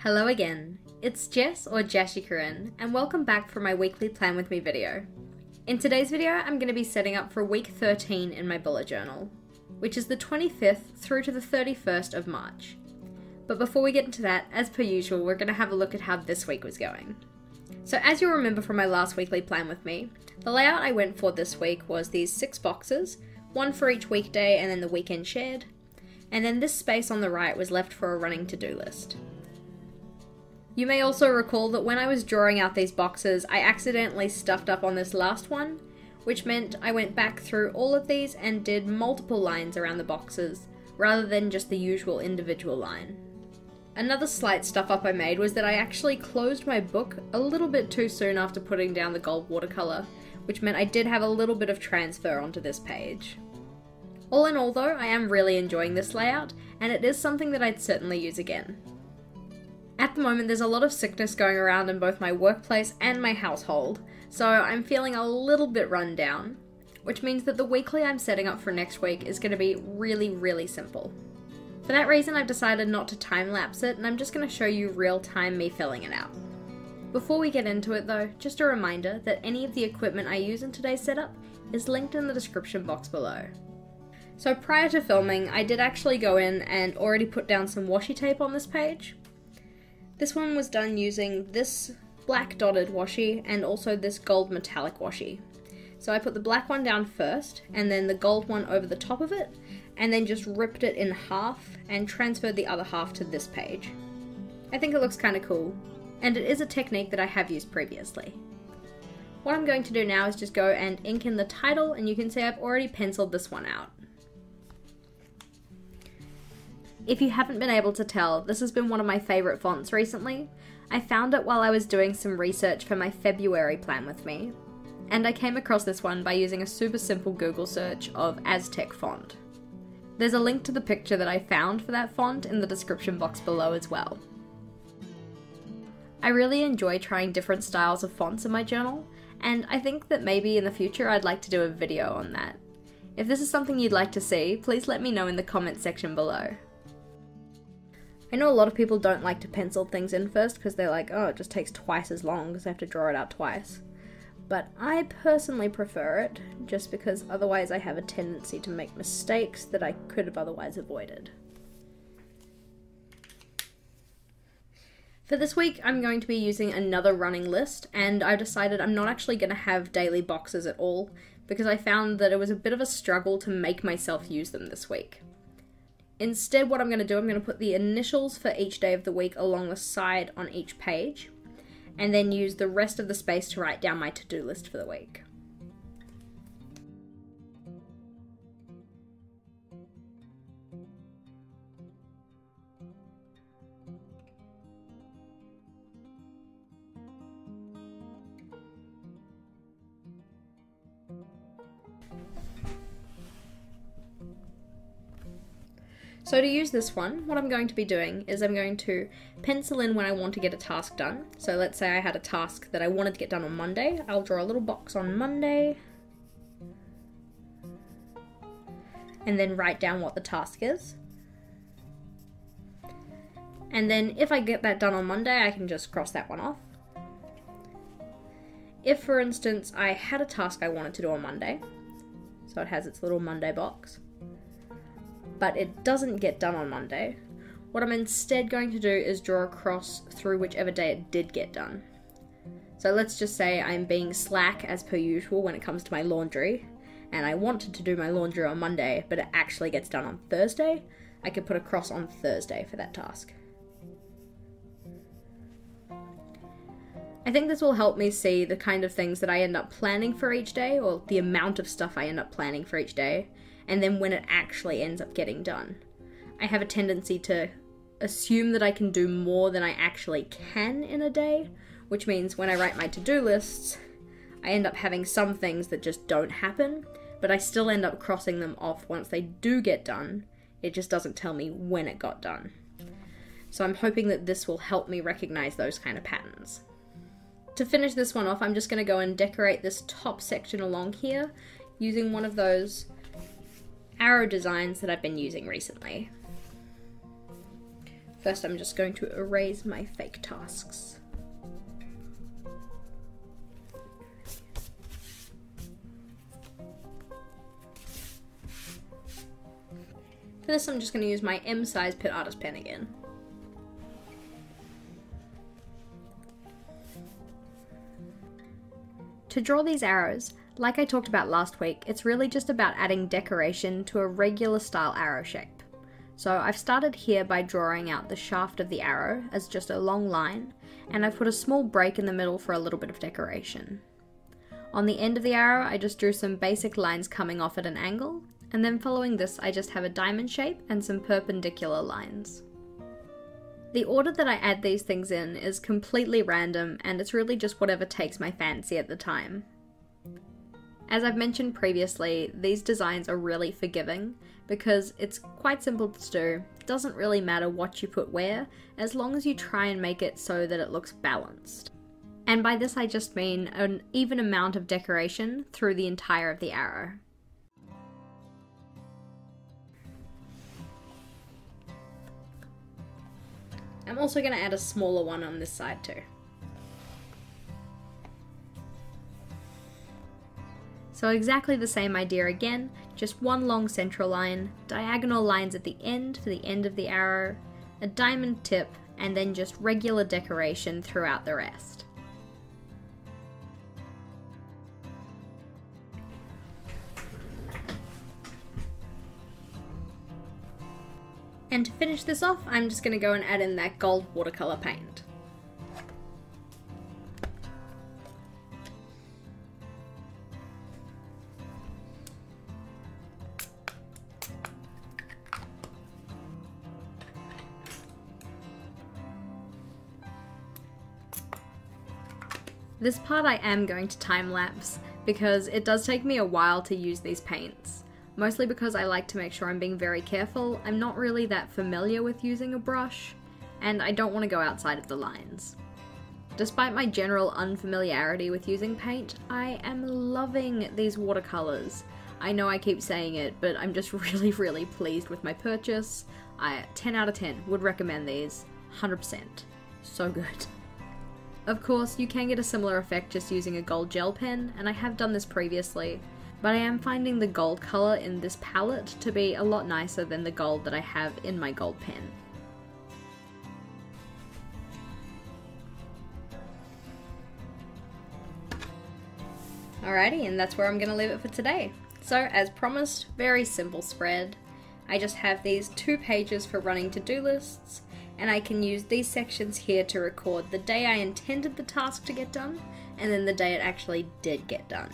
Hello again, it's Jess or JashiiCorrin, and welcome back for my weekly Plan With Me video. In today's video, I'm going to be setting up for week 13 in my bullet journal, which is the 25th through to the 31st of March. But before we get into that, as per usual, we're going to have a look at how this week was going. So as you'll remember from my last weekly Plan With Me, the layout I went for this week was these 6 boxes, one for each weekday and then the weekend shared, and then this space on the right was left for a running to-do list. You may also recall that when I was drawing out these boxes, I accidentally stuffed up on this last one, which meant I went back through all of these and did multiple lines around the boxes, rather than just the usual individual line. Another slight stuff up I made was that I actually closed my book a little bit too soon after putting down the gold watercolor, which meant I did have a little bit of transfer onto this page. All in all though, I am really enjoying this layout, and it is something that I'd certainly use again. At the moment, there's a lot of sickness going around in both my workplace and my household, so I'm feeling a little bit run down, which means that the weekly I'm setting up for next week is going to be really simple. For that reason, I've decided not to time-lapse it, and I'm just going to show you real-time me filling it out. Before we get into it though, just a reminder that any of the equipment I use in today's setup is linked in the description box below. So prior to filming, I did actually go in and already put down some washi tape on this page. This one was done using this black dotted washi and also this gold metallic washi. So I put the black one down first and then the gold one over the top of it and then just ripped it in half and transferred the other half to this page. I think it looks kind of cool, and it is a technique that I have used previously. What I'm going to do now is just go and ink in the title, and you can see I've already penciled this one out. If you haven't been able to tell, this has been one of my favourite fonts recently. I found it while I was doing some research for my February Plan With Me, and I came across this one by using a super simple Google search of Aztec font. There's a link to the picture that I found for that font in the description box below as well. I really enjoy trying different styles of fonts in my journal, and I think that maybe in the future I'd like to do a video on that. If this is something you'd like to see, please let me know in the comments section below. I know a lot of people don't like to pencil things in first because they're like, oh, it just takes twice as long because I have to draw it out twice. But I personally prefer it, just because otherwise I have a tendency to make mistakes that I could have otherwise avoided. For this week, I'm going to be using another running list, and I decided I'm not actually going to have daily boxes at all, because I found that it was a bit of a struggle to make myself use them this week. Instead, what I'm going to do, I'm going to put the initials for each day of the week along the side on each page, and then use the rest of the space to write down my to-do list for the week. So to use this one, what I'm going to be doing is I'm going to pencil in when I want to get a task done. So let's say I had a task that I wanted to get done on Monday. I'll draw a little box on Monday, and then write down what the task is. And then if I get that done on Monday, I can just cross that one off. If, for instance, I had a task I wanted to do on Monday, so it has its little Monday box, but it doesn't get done on Monday, what I'm instead going to do is draw a cross through whichever day it did get done. So let's just say I'm being slack as per usual when it comes to my laundry, and I wanted to do my laundry on Monday, but it actually gets done on Thursday. I could put a cross on Thursday for that task. I think this will help me see the kind of things that I end up planning for each day, or the amount of stuff I end up planning for each day, and then when it actually ends up getting done. I have a tendency to assume that I can do more than I actually can in a day, which means when I write my to-do lists, I end up having some things that just don't happen, but I still end up crossing them off once they do get done. It just doesn't tell me when it got done. So I'm hoping that this will help me recognize those kind of patterns. To finish this one off, I'm just going to go and decorate this top section along here using one of those arrow designs that I've been using recently. First, I'm just going to erase my fake tasks. For this, I'm just going to use my M size Pit Artist pen again. To draw these arrows, like I talked about last week, it's really just about adding decoration to a regular style arrow shape. So I've started here by drawing out the shaft of the arrow as just a long line, and I've put a small break in the middle for a little bit of decoration. On the end of the arrow, I just drew some basic lines coming off at an angle, and then following this I just have a diamond shape and some perpendicular lines. The order that I add these things in is completely random, and it's really just whatever takes my fancy at the time. As I've mentioned previously, these designs are really forgiving because it's quite simple to do. It doesn't really matter what you put where, as long as you try and make it so that it looks balanced. And by this I just mean an even amount of decoration through the entire of the arrow. I'm also going to add a smaller one on this side too. So exactly the same idea again, just one long central line, diagonal lines at the end for the end of the arrow, a diamond tip, and then just regular decoration throughout the rest. And to finish this off, I'm just going to go and add in that gold watercolor paint. This part I am going to time lapse because it does take me a while to use these paints. Mostly because I like to make sure I'm being very careful. I'm not really that familiar with using a brush, and I don't want to go outside of the lines. Despite my general unfamiliarity with using paint, I am loving these watercolors. I know I keep saying it, but I'm just really pleased with my purchase. 10 out of 10 would recommend these, 100%. So good. Of course, you can get a similar effect just using a gold gel pen, and I have done this previously, but I am finding the gold colour in this palette to be a lot nicer than the gold that I have in my gold pen. Alrighty, and that's where I'm going to leave it for today. So, as promised, very simple spread. I just have these 2 pages for running to-do lists, and I can use these sections here to record the day I intended the task to get done, and then the day it actually did get done.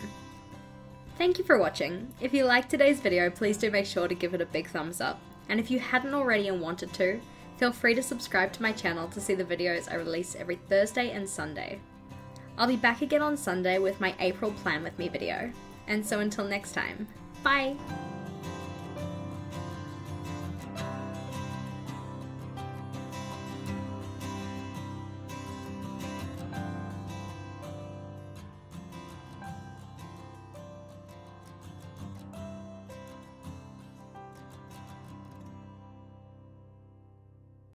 Thank you for watching. If you liked today's video, please do make sure to give it a big thumbs up. And if you hadn't already and wanted to, feel free to subscribe to my channel to see the videos I release every Thursday and Sunday. I'll be back again on Sunday with my April Plan With Me video. And so until next time, bye!